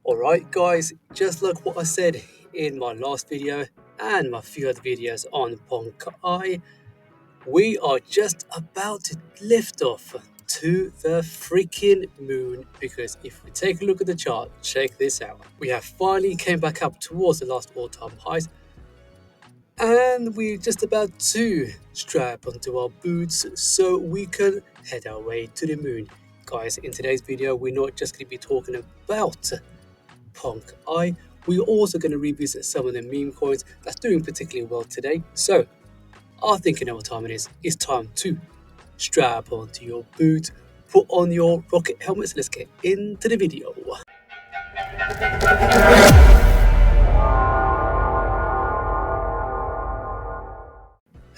Alright guys, just like what I said in my last video and my few other videos on Ponkai, we are just about to lift off to the freaking moon, because if we take a look at the chart, check this out. We have finally came back up towards the last all-time highs, and we're just about to strap onto our boots so we can head our way to the moon. Guys, in today's video, we're not just going to be talking about Ponkai, we're also going to revisit some of the meme coins that's doing particularly well today. So, I think you know what time it is. It's time to strap onto your boots, put on your rocket helmets. Let's get into the video.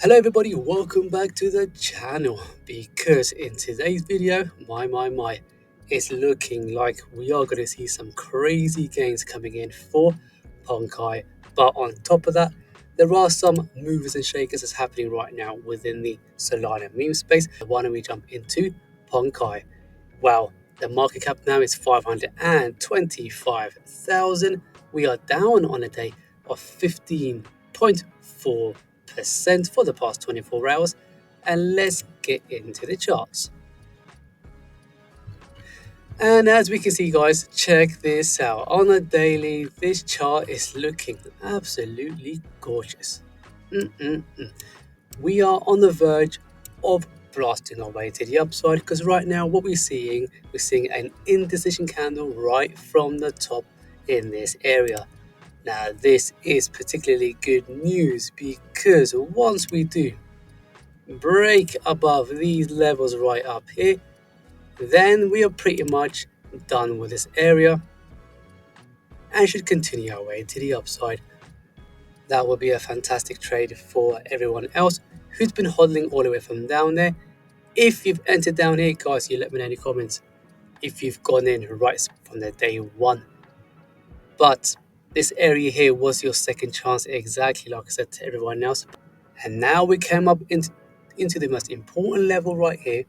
Hello everybody, welcome back to the channel, because in today's video, it's looking like we are going to see some crazy gains coming in for Ponkai. But on top of that, there are some movers and shakers that's happening right now within the Solana meme space. Why don't we jump into Ponkai? Well, the market cap now is 525,000. We are down on a day of 15.4% for the past 24 hours, and let's get into the charts. And as we can see guys, check this out. On a daily, this chart is looking absolutely gorgeous. We are on the verge of blasting our way to the upside, because right now what we're seeing an indecision candle right from the top in this area. Now this is particularly good news, because once we do break above these levels right up here, then we are pretty much done with this area and should continue our way to the upside. That will be a fantastic trade for everyone else who's been hodling all the way from down there. If you've entered down here, guys, you let me know in the comments if you've gone in right from the day one. But this area here was your second chance, exactly like I said to everyone else. And now we came up into the most important level right here.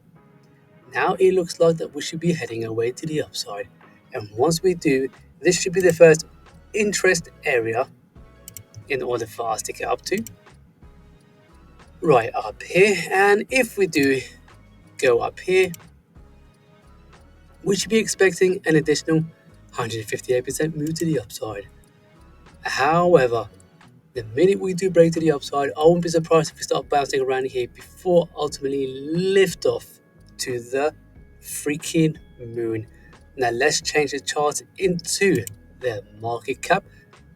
Now it looks like that we should be heading away to the upside. And once we do, this should be the first interest area in order for us to get up to. Right up here. And if we do go up here, we should be expecting an additional 158% move to the upside. However, the minute we do break to the upside, I won't be surprised if we start bouncing around here before ultimately lift off to the freaking moon. Now let's change the chart into the market cap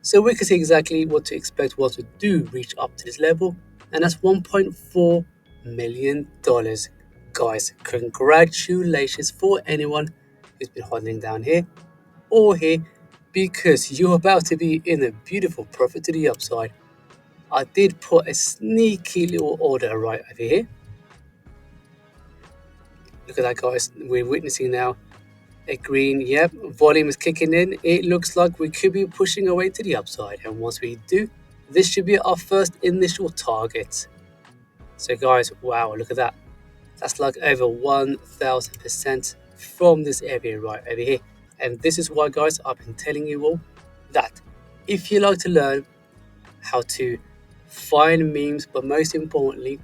so we can see exactly what to expect once we do reach up to this level, and that's $1.4 million. Guys, congratulations for anyone who's been hodling down here or here, because you're about to be in a beautiful profit to the upside. I did put a sneaky little order right over here. Look at that, guys. We're witnessing now a green. Yep, volume is kicking in. It looks like we could be pushing away to the upside, and once we do, this should be our first initial target. So guys, wow, look at that. That's like over 1000% from this area right over here. And this is why, guys, I've been telling you all that if you like to learn how to find memes, but most importantly,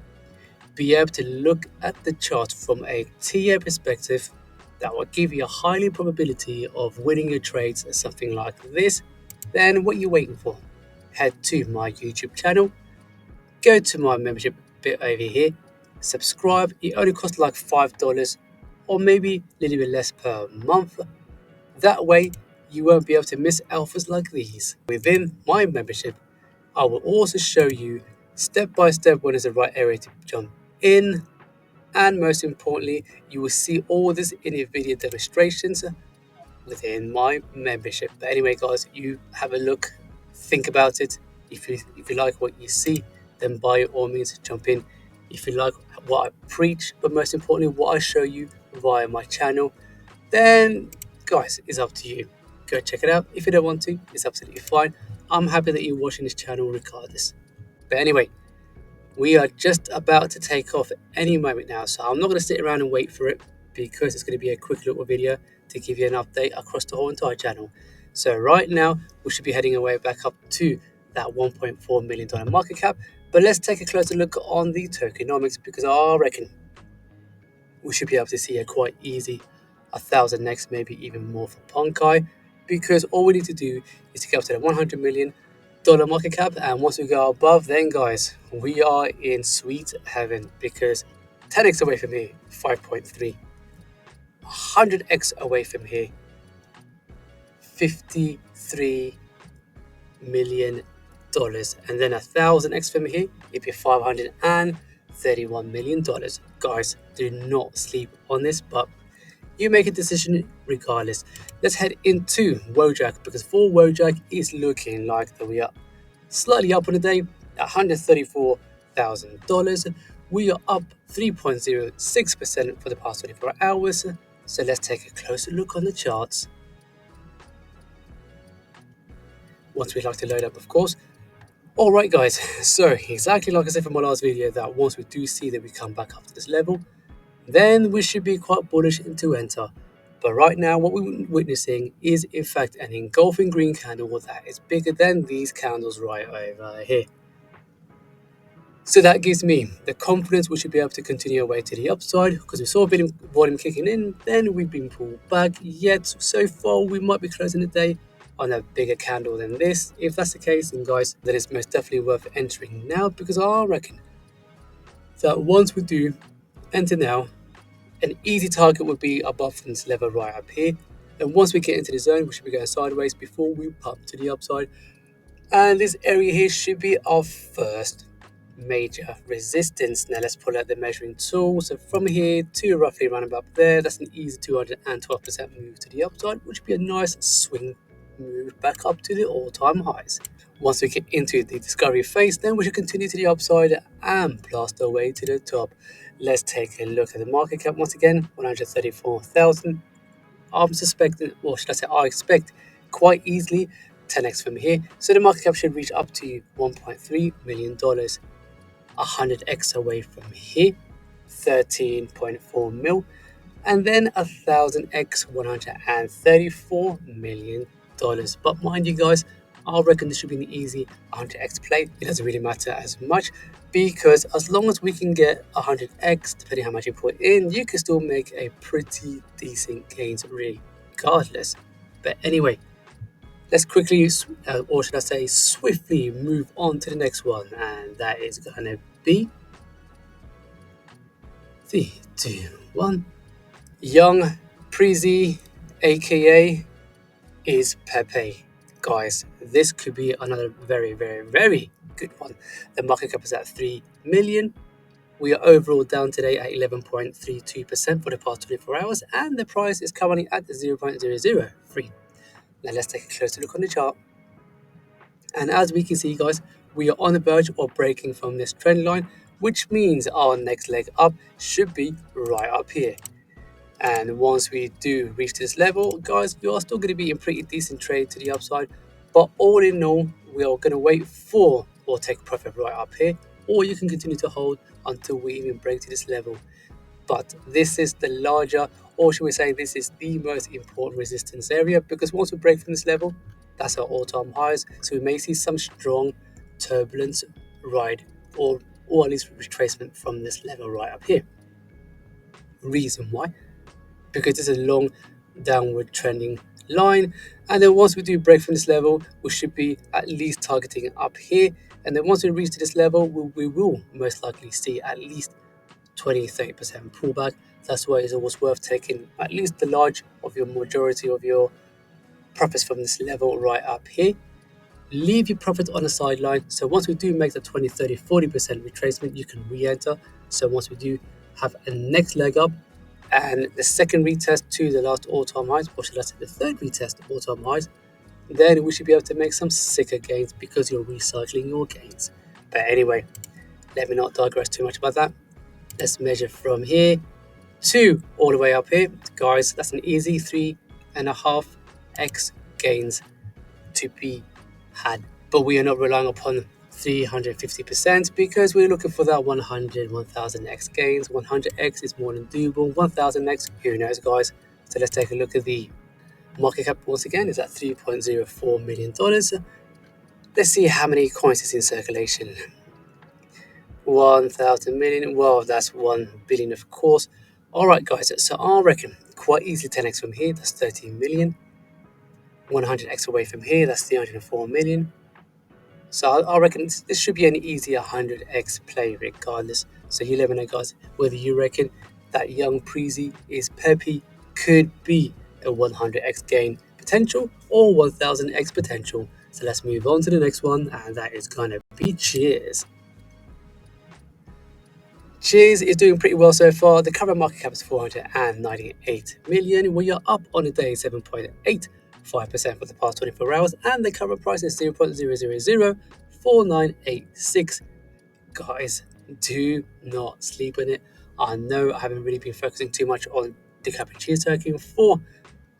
be able to look at the chart from a TA perspective, that will give you a highly probability of winning your trades or something like this, then what are you waiting for? Head to my YouTube channel, go to my membership bit over here, subscribe. It only costs like $5 or maybe a little bit less per month. That way you won't be able to miss alphas like these. Within my membership, I will also show you step by step when is the right area to jump in, and most importantly, you will see all this in your video demonstrations within my membership. But anyway, guys, you have a look, think about it. If you like what you see, then by all means jump in. If you like what I preach, but most importantly what I show you via my channel, then guys, it's up to you. Go check it out. If you don't want to, it's absolutely fine. I'm happy that you're watching this channel regardless. But anyway, we are just about to take off any moment now, so I'm not going to sit around and wait for it, because it's going to be a quick little video to give you an update across the whole entire channel. So right now, we should be heading away back up to that $1.4 million market cap. But let's take a closer look on the tokenomics, because I reckon we should be able to see a quite easy 1000x, maybe even more for Ponkei, because all we need to do is to get up to the $100 million market cap, and once we go above, then guys, we are in sweet heaven, because 10x away from here, 5.3, 100x away from here, $53 million, and then 1000x from here, it'd be $531 million. Guys, do not sleep on this, but you make a decision regardless. Let's head into Wojak, because for Wojak, it's looking like that we are slightly up on the day at $134,000. We are up 3.06% for the past 24 hours. So let's take a closer look on the charts. Once we like to load up, of course. Alright guys, so exactly like I said from my last video, that once we do see that we come back up to this level, then we should be quite bullish into enter. But right now, what we're witnessing is in fact an engulfing green candle that is bigger than these candles right over here. So that gives me the confidence we should be able to continue away to the upside, because we saw a bit of volume kicking in, then we've been pulled back. Yet so far we might be closing the day on a bigger candle than this. If that's the case, then guys, then it's most definitely worth entering now, because I reckon that once we do enter now, an easy target would be above this level right up here. And once we get into the zone, we should be going sideways before we pop to the upside. And this area here should be our first major resistance. Now let's pull out the measuring tool. So from here to roughly around about there, that's an easy 212% move to the upside, which would be a nice swing move back up to the all-time highs. Once we get into the discovery phase, then we should continue to the upside and blast our way to the top. Let's take a look at the market cap once again, 134,000. I'm suspecting, or should I say, I expect quite easily 10x from here. So the market cap should reach up to $1.3 million. 100x away from here, 13.4 mil, and then 1000x, $134 million. But mind you guys, I reckon this should be an easy 100x play. It doesn't really matter as much, because as long as we can get 100x, depending how much you put in, you can still make a pretty decent gains regardless. But anyway, let's quickly, or should I say swiftly, move on to the next one, and that is going to be 3, 2, 1. Young Peezy, aka is Pepe. Guys, this could be another very, very, very good one. The market cap is at 3 million. We are overall down today at 11.32% for the past 24 hours, and the price is currently at 0.003. Now let's take a closer look on the chart. And as we can see, guys, we are on the verge of breaking from this trend line, which means our next leg up should be right up here. And once we do reach this level, guys, we are still going to be in pretty decent trade to the upside. But all in all, we are going to wait for or take profit right up here, or you can continue to hold until we even break to this level. But this is the larger, or should we say this is the most important resistance area, because once we break from this level, that's our all-time highs. So we may see some strong turbulence ride, or at least retracement from this level right up here. Reason why? Because it's a long downward trending line, and then once we do break from this level, we should be at least targeting up here. And then once we reach to this level, we will most likely see at least 20-30% pullback. That's why it's always worth taking at least the large of your majority of your profits from this level right up here. Leave your profit on the sideline, so once we do make the 20-30-40% retracement, you can re-enter. So once we do have a next leg up and the second retest to the last all-time highs, or should I say the third retest to all-time highs, then we should be able to make some sicker gains, because you're recycling your gains. But anyway, let me not digress too much about that. Let's measure from here to all the way up here. Guys, that's an easy 3.5x gains to be had. But we are not relying upon 350%, because we're looking for that 1000x gains. 100x is more than doable. 1000x, who knows, guys? So let's take a look at the Market cap once again is at $3.04 million. Let's see how many coins is in circulation. 1,000 million. Well, that's 1 billion, of course. All right, guys. So I reckon quite easily 10x from here. That's 13 million. 100x away from here. That's 304 million. So I reckon this should be an easy 100x play regardless. So you let me know, guys, whether you reckon that young Peezy is peppy, could be a 100x gain potential or 1000x potential. So let's move on to the next one, and that is going to be Cheers. Cheers is doing pretty well so far. The current market cap is 498 million. We are up on the day 7.85% for the past 24 hours, and the current price is 0.000498.6. Guys, do not sleep on it. I know I haven't really been focusing too much on the cheese turkey for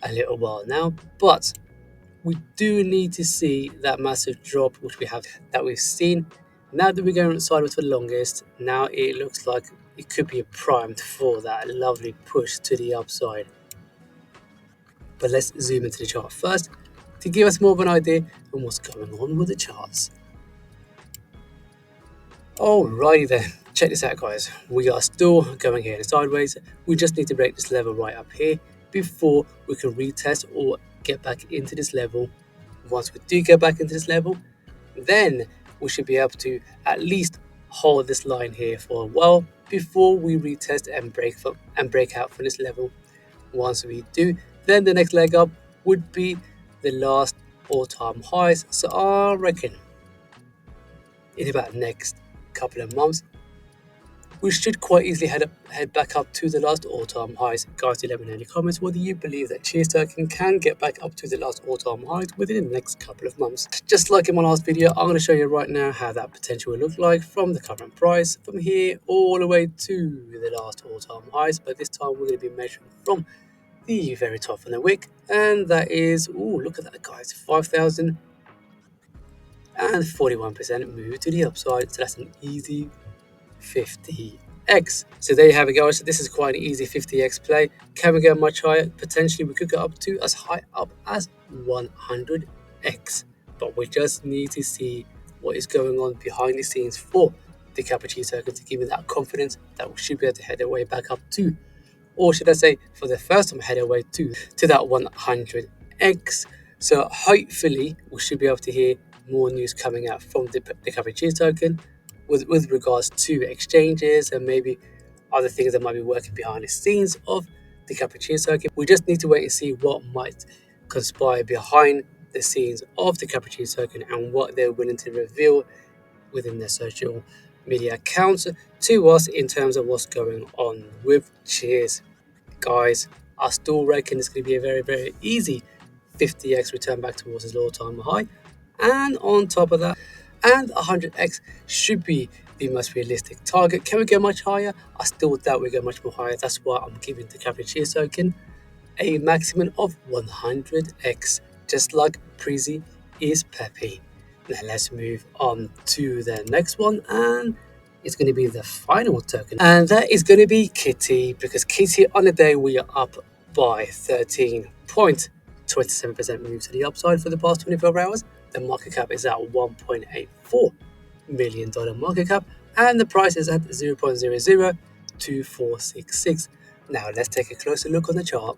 a little while now, but we do need to see that massive drop we've seen. Now that we're going sideways for the longest, now it looks like it could be primed for that lovely push to the upside. But let's zoom into the chart first to give us more of an idea on what's going on with the charts. Alrighty then, check this out, guys. We are still going here sideways. We just need to break this level right up here before we can retest or get back into this level. Once we do get back into this level, then we should be able to at least hold this line here for a while before we retest and break out from this level. Once we do, then the next leg up would be the last all-time highs. So I reckon in about the next couple of months, we should quite easily head back up to the last all-time highs. Guys, let me know in the comments whether you believe that Cheers Token can get back up to the last all-time highs within the next couple of months. Just like in my last video, I'm going to show you right now how that potential will look like from the current price, from here all the way to the last all-time highs. But this time we're going to be measuring from the very top of the wick, and that is, look at that, guys, 5,000 and 41% move to the upside. So that's an easy 50x. So there you have it, guys. So this is quite an easy 50x play. Can we go much higher? Potentially we could go up to as high up as 100x, but we just need to see what is going on behind the scenes for the Cappuccino circuit to give me that confidence that we should be able to head our way back up to, or should I say for the first time head our way to that 100x. So hopefully we should be able to hear more news coming out from the Cappuccino token with regards to exchanges and maybe other things that might be working behind the scenes of the Cappuccino circuit. We just need to wait and see what might conspire behind the scenes of the Cappuccino circuit and what they're willing to reveal within their social media accounts to us in terms of what's going on with Cheers. Guys, I still reckon it's going to be a very, very easy 50x return back towards its all-time high, and on top of that, and 100x should be the most realistic target. Can we go much higher? I still doubt we go much more higher. That's why I'm giving the Cheers token a maximum of 100x, just like Peezy is peppy. Now let's move on to the next one, and it's going to be the final token, and that is going to be Kitty, because Kitty on the day we are up by 13.27% move to the upside for the past 24 hours. The market cap is at $1.84 million market cap, and the price is at 0.002466. Now let's take a closer look on the chart,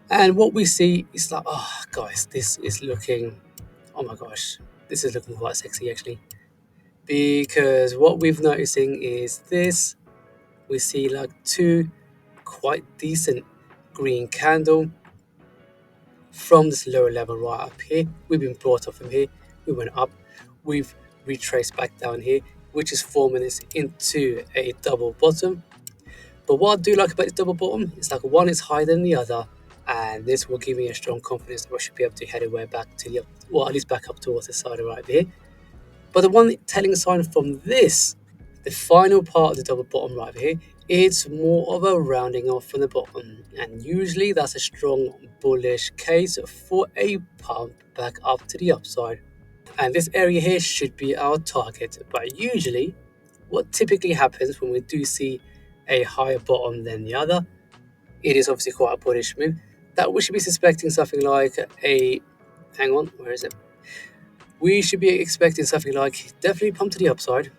and what we see is like, oh guys, this is looking, oh my gosh, this is looking quite sexy actually, because what we're noticing is this. We see like two quite decent green candle from this lower level right up here. We've been brought up from here, we went up, we've retraced back down here, which is forming this into a double bottom. But what I do like about this double bottom is like one is higher than the other, and this will give me a strong confidence that we should be able to head our way back to the, well, at least back up towards the side right here. But the one telling sign from this, the final part of the double bottom right here, it's more of a rounding off from the bottom, and usually that's a strong bullish case for a pump back up to the upside. And this area here should be our target, but usually what typically happens when we do see a higher bottom than the other, it is obviously quite a bullish move. that we should be suspecting something like a, hang on, where is it? We should be expecting something like definitely pump to the upside.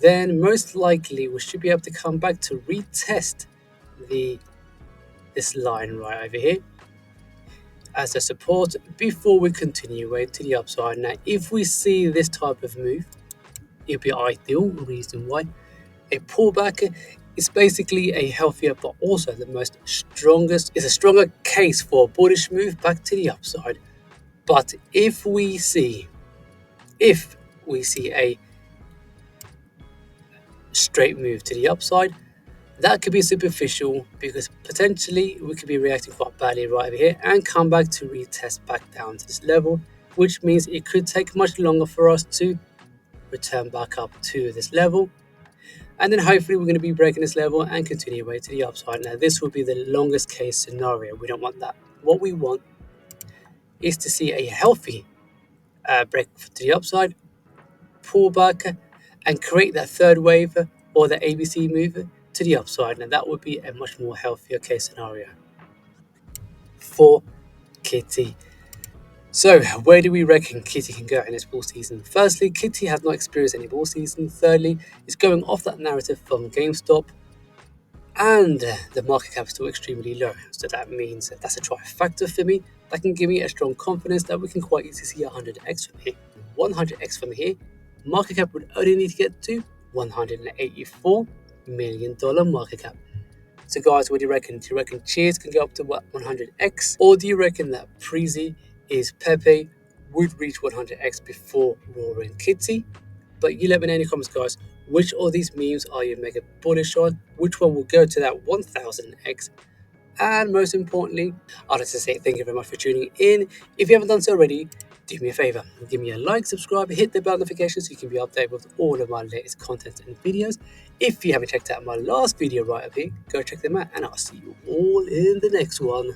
Then most likely we should be able to come back to retest this line right over here as a support before we continue away to the upside. Now, if we see this type of move, it'll be ideal. Reason why a pullback is basically a healthier but also the most strongest is a stronger case for a bullish move back to the upside. But if we see a straight move to the upside, that could be superficial because potentially we could be reacting quite badly right over here and come back to retest back down to this level, which means it could take much longer for us to return back up to this level. And then hopefully we're going to be breaking this level and continue away to the upside. Now this will be the longest case scenario. We don't want that. What we want is to see a healthy break to the upside, pull back, and create that third wave or the ABC move to the upside. Now that would be a much more healthier case scenario for Kitty. So where do we reckon Kitty can go in this bull season? Firstly, Kitty has not experienced any bull season. Thirdly, it's going off that narrative from GameStop, and the market cap is still extremely low. So that means that's a trifecta for me. That can give me a strong confidence that we can quite easily see 100x from here. 100x from here, market cap would only need to get to $184 million market cap. So guys, what do you reckon? Do you reckon Cheers can go up to what, 100x? Or do you reckon that Preezy is Pepe would reach 100x before Roaring Kitty? But you let me know in the comments, guys. Which of these memes are you mega bullish on? Which one will go to that 1000x? And most importantly, I'd like to say thank you very much for tuning in. If you haven't done so already, do me a favor, give me a like, subscribe, hit the bell notification so you can be updated with all of my latest content and videos. If you haven't checked out my last video right up here, go check them out, and I'll see you all in the next one.